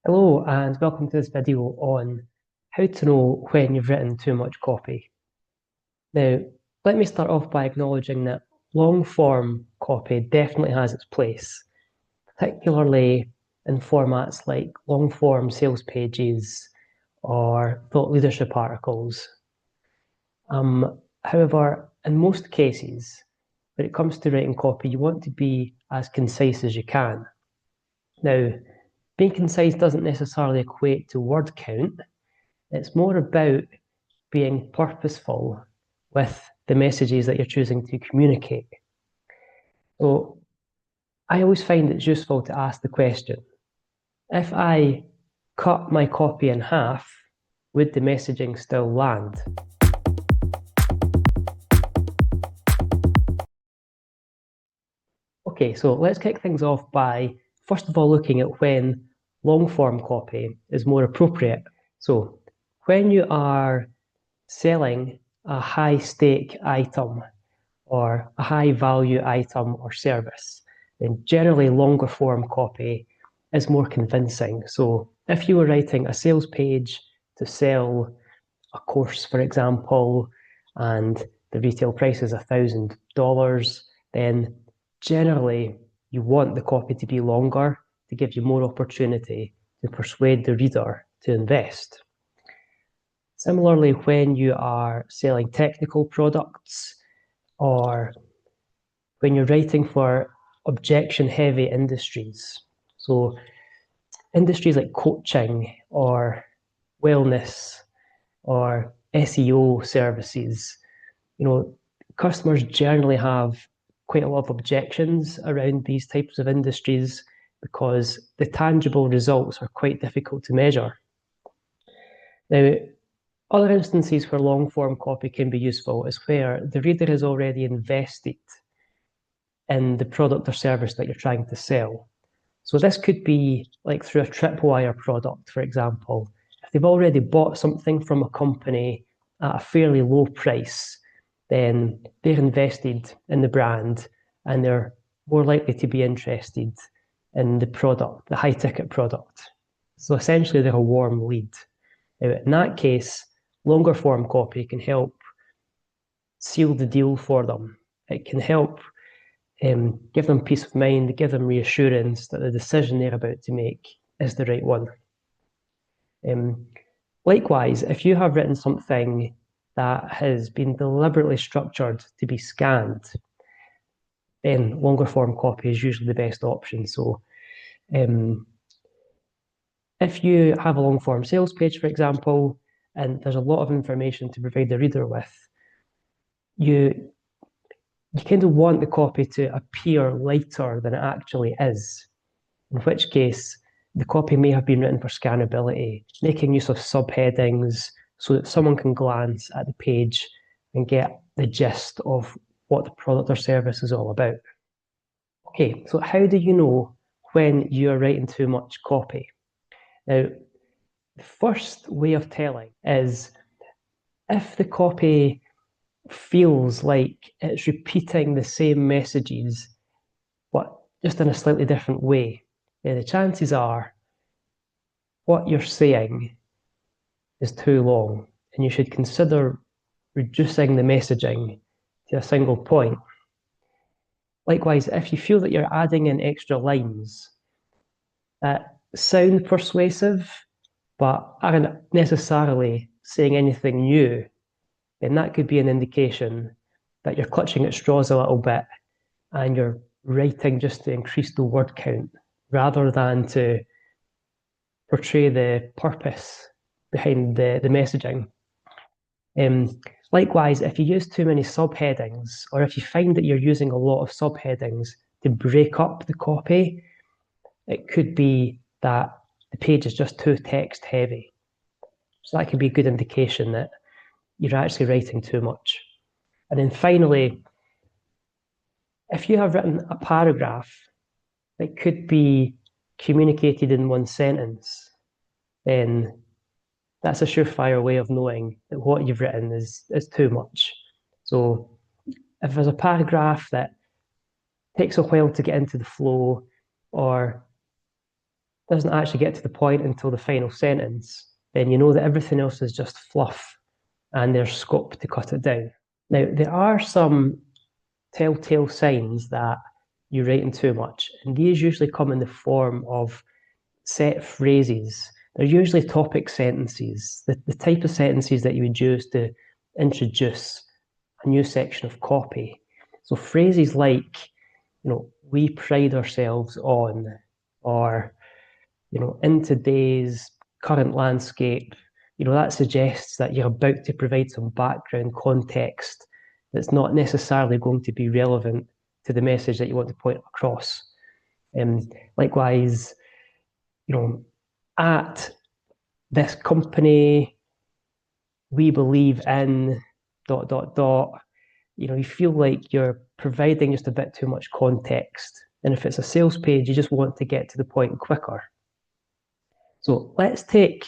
Hello and welcome to this video on how to know when you've written too much copy. Now, let me start off by acknowledging that long form copy definitely has its place, particularly in formats like long form sales pages or thought leadership articles. However, in most cases, when it comes to writing copy, you want to be as concise as you can. Now, being concise doesn't necessarily equate to word count. It's more about being purposeful with the messages that you're choosing to communicate. So I always find it's useful to ask the question, if I cut my copy in half, would the messaging still land? Okay, so let's kick things off by first of all looking at when long form copy is more appropriate. So when you are selling a high stake item or a high value item or service, then generally longer form copy is more convincing. So if you were writing a sales page to sell a course, for example, and the retail price is $1,000, then generally you want the copy to be longer to give you more opportunity to persuade the reader to invest. Similarly, when you are selling technical products or when you're writing for objection heavy industries, so industries like coaching or wellness or SEO services, customers generally have quite a lot of objections around these types of industries because the tangible results are quite difficult to measure. Now, other instances where long form copy can be useful is where the reader has already invested in the product or service that you're trying to sell. So this could be like through a tripwire product, for example. If they've already bought something from a company at a fairly low price, then they're invested in the brand and they're more likely to be interested in the product, the high ticket product. So essentially, they're a warm lead. Now, in that case, longer form copy can help seal the deal for them. It can help give them peace of mind, give them reassurance that the decision they're about to make is the right one. Likewise, if you have written something that has been deliberately structured to be scanned, then longer form copy is usually the best option. So if you have a long form sales page, for example, and there's a lot of information to provide the reader with, you kind of want the copy to appear lighter than it actually is, in which case the copy may have been written for scannability, making use of subheadings so that someone can glance at the page and get the gist of what the product or service is all about. Okay, so how do you know when you're writing too much copy? Now, the first way of telling is if the copy feels like it's repeating the same messages, but just in a slightly different way, then the chances are what you're saying is too long, and you should consider reducing the messaging to a single point. Likewise, if you feel that you're adding in extra lines that sound persuasive but aren't necessarily saying anything new, then that could be an indication that you're clutching at straws a little bit and you're writing just to increase the word count rather than to portray the purpose behind the messaging. Likewise, if you use too many subheadings, or if you find that you're using a lot of subheadings to break up the copy, it could be that the page is just too text heavy. So that can be a good indication that you're actually writing too much. And then finally, if you have written a paragraph that could be communicated in one sentence, then that's a surefire way of knowing that what you've written is too much. So if there's a paragraph that takes a while to get into the flow, or doesn't actually get to the point until the final sentence, then you know that everything else is just fluff and there's scope to cut it down. Now, there are some telltale signs that you're writing too much, and these usually come in the form of set phrases. They're usually topic sentences, the type of sentences that you would use to introduce a new section of copy. So phrases like, we pride ourselves on, or, in today's current landscape, that suggests that you're about to provide some background context that's not necessarily going to be relevant to the message that you want to point across. Likewise, at this company, we believe in ... You feel like you're providing just a bit too much context. And if it's a sales page, you just want to get to the point quicker. So let's take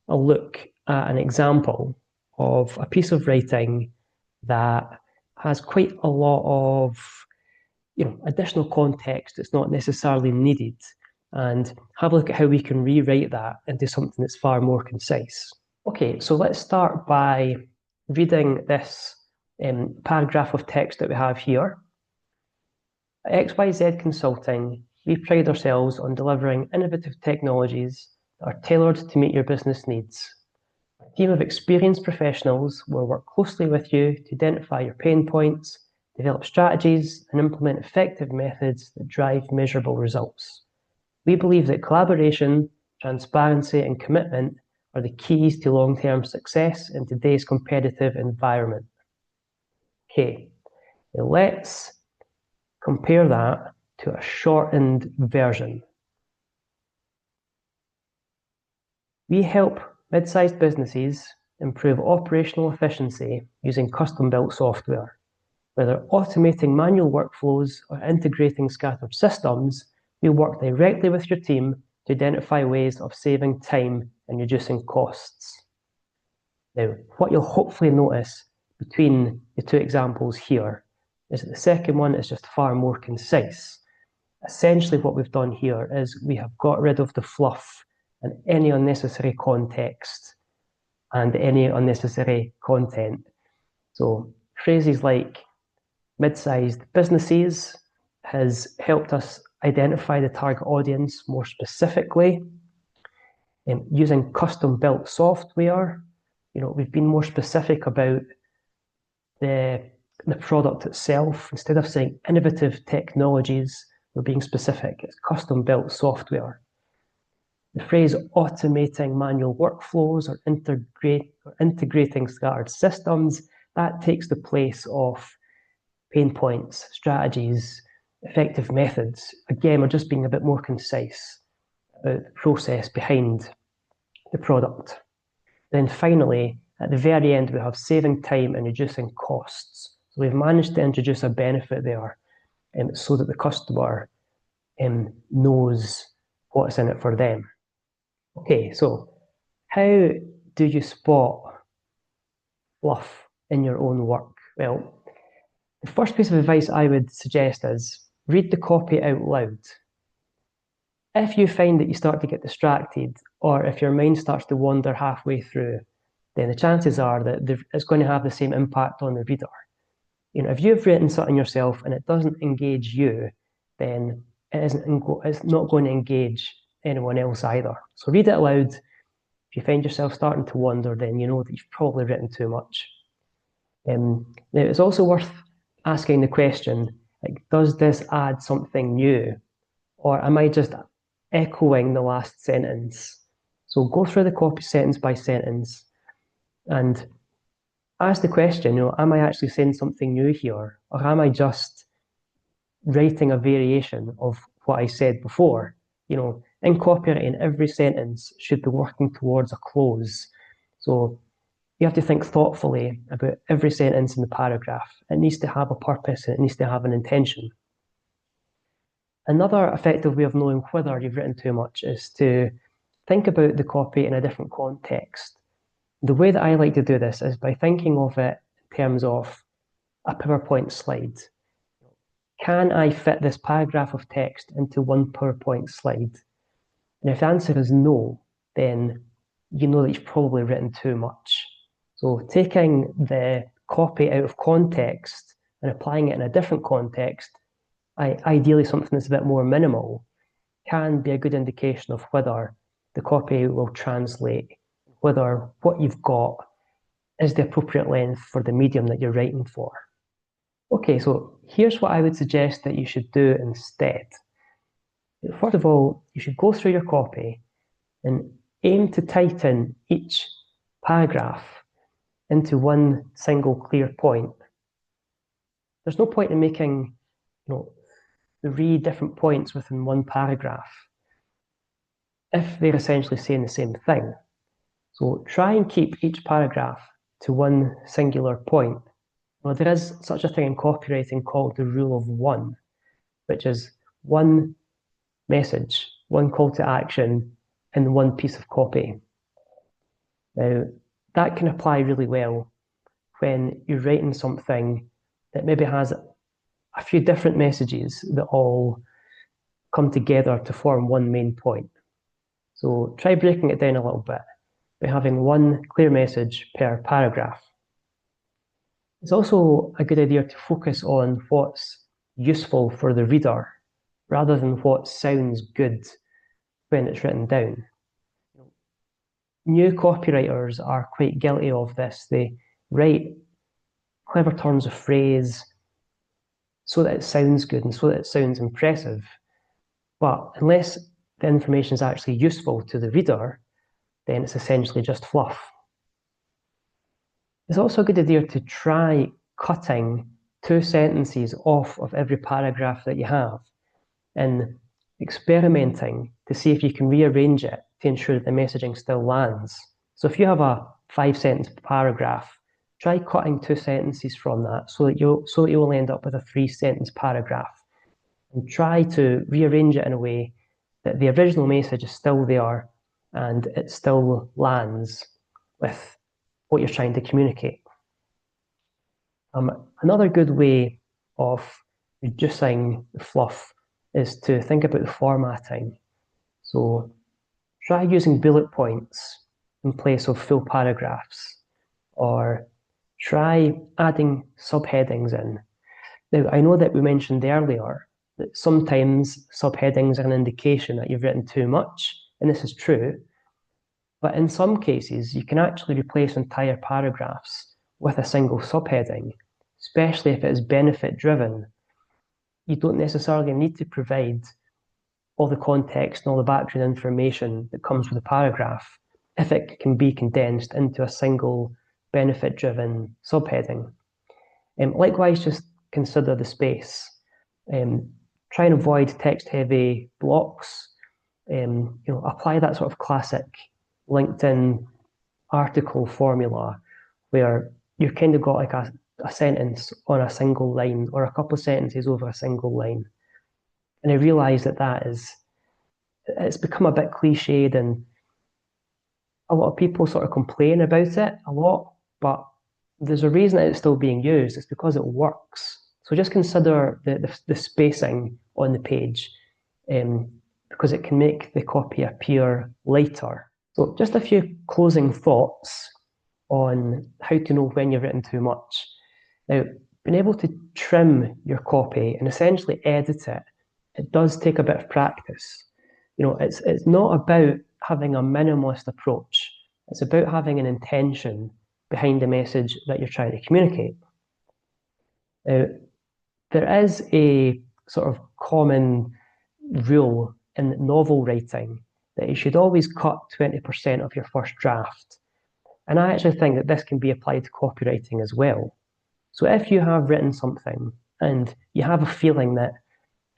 a look at an example of a piece of writing that has quite a lot of additional context that's not necessarily needed, and have a look at how we can rewrite that into something that's far more concise. Okay, so let's start by reading this paragraph of text that we have here. At XYZ Consulting, we pride ourselves on delivering innovative technologies that are tailored to meet your business needs. A team of experienced professionals will work closely with you to identify your pain points, develop strategies, and implement effective methods that drive measurable results. We believe that collaboration, transparency, and commitment are the keys to long-term success in today's competitive environment. Okay, now let's compare that to a shortened version. We help mid-sized businesses improve operational efficiency using custom-built software. Whether automating manual workflows or integrating scattered systems, we work directly with your team to identify ways of saving time and reducing costs. Now, what you'll hopefully notice between the two examples here is that the second one is just far more concise. Essentially, what we've done here is we have got rid of the fluff and any unnecessary context and any unnecessary content. So phrases like mid-sized businesses has helped us identify the target audience more specifically. Using custom-built software, we've been more specific about the product itself. Instead of saying innovative technologies, we're being specific. It's custom-built software. The phrase automating manual workflows or integrating scattered systems, that takes the place of pain points, strategies, effective methods. Again, we're just being a bit more concise about the process behind the product. Then finally, at the very end, we have saving time and reducing costs. So we've managed to introduce a benefit there so that the customer knows what's in it for them. Okay, so how do you spot fluff in your own work? Well, the first piece of advice I would suggest is read the copy out loud. If you find that you start to get distracted, or if your mind starts to wander halfway through, then the chances are that it's going to have the same impact on the reader. If you've written something yourself and it doesn't engage you, then it's not going to engage anyone else either. So read it aloud. If you find yourself starting to wander, then you know that you've probably written too much. Now, it's also worth asking the question, does this add something new? Or am I just echoing the last sentence? So go through the copy sentence by sentence and ask the question, am I actually saying something new here? Or am I just writing a variation of what I said before? In copywriting, every sentence should be working towards a close. So you have to think thoughtfully about every sentence in the paragraph. It needs to have a purpose and it needs to have an intention. Another effective way of knowing whether you've written too much is to think about the copy in a different context. The way that I like to do this is by thinking of it in terms of a PowerPoint slide. Can I fit this paragraph of text into one PowerPoint slide? And if the answer is no, then you know that you've probably written too much. So taking the copy out of context and applying it in a different context, ideally something that's a bit more minimal, can be a good indication of whether the copy will translate, whether what you've got is the appropriate length for the medium that you're writing for. Okay, so here's what I would suggest that you should do instead. First of all, you should go through your copy and aim to tighten each paragraph into one single clear point. There's no point in making, 3 different points within one paragraph if they're essentially saying the same thing. So try and keep each paragraph to one singular point. Well, there is such a thing in copywriting called the rule of one, which is one message, one call to action, and one piece of copy. Now, that can apply really well when you're writing something that maybe has a few different messages that all come together to form one main point. So try breaking it down a little bit by having one clear message per paragraph. It's also a good idea to focus on what's useful for the reader rather than what sounds good when it's written down. New copywriters are quite guilty of this. They write clever turns of phrase so that it sounds good and so that it sounds impressive. But unless the information is actually useful to the reader, then it's essentially just fluff. It's also a good idea to try cutting 2 sentences off of every paragraph that you have and experimenting to see if you can rearrange it to ensure that the messaging still lands. So if you have a 5-sentence paragraph, try cutting 2 sentences from that so that you will end up with a 3-sentence paragraph. And try to rearrange it in a way that the original message is still there and it still lands with what you're trying to communicate. Another good way of reducing the fluff is to think about the formatting. So try using bullet points in place of full paragraphs, or try adding subheadings in. Now, I know that we mentioned earlier that sometimes subheadings are an indication that you've written too much, and this is true, but in some cases, you can actually replace entire paragraphs with a single subheading, especially if it is benefit-driven. You don't necessarily need to provide all the context and all the background information that comes with a paragraph if it can be condensed into a single benefit-driven subheading. Likewise, just consider the space. Try and avoid text-heavy blocks. Apply that sort of classic LinkedIn article formula where you've kind of got like a sentence on a single line or a couple of sentences over a single line. And I realise it's become a bit cliched and a lot of people sort of complain about it a lot, but there's a reason that it's still being used. It's because it works. So just consider the spacing on the page because it can make the copy appear lighter. So just a few closing thoughts on how to know when you've written too much. Now, being able to trim your copy and essentially edit it, it does take a bit of practice. It's not about having a minimalist approach. It's about having an intention behind the message that you're trying to communicate. Now, there is a sort of common rule in novel writing that you should always cut 20% of your first draft. And I actually think that this can be applied to copywriting as well. So if you have written something and you have a feeling that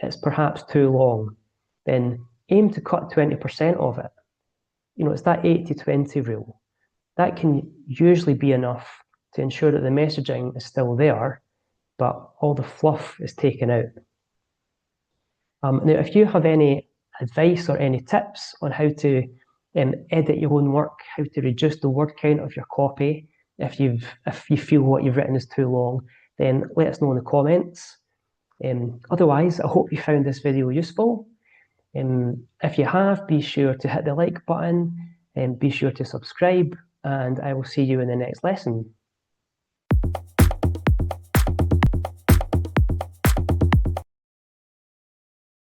it's perhaps too long, then aim to cut 20% of it. It's that 80-20 rule. That can usually be enough to ensure that the messaging is still there, but all the fluff is taken out. Now, if you have any advice or any tips on how to edit your own work, how to reduce the word count of your copy, if you feel what you've written is too long, then let us know in the comments. Otherwise, I hope you found this video useful. If you have, be sure to hit the like button and be sure to subscribe, and I will see you in the next lesson.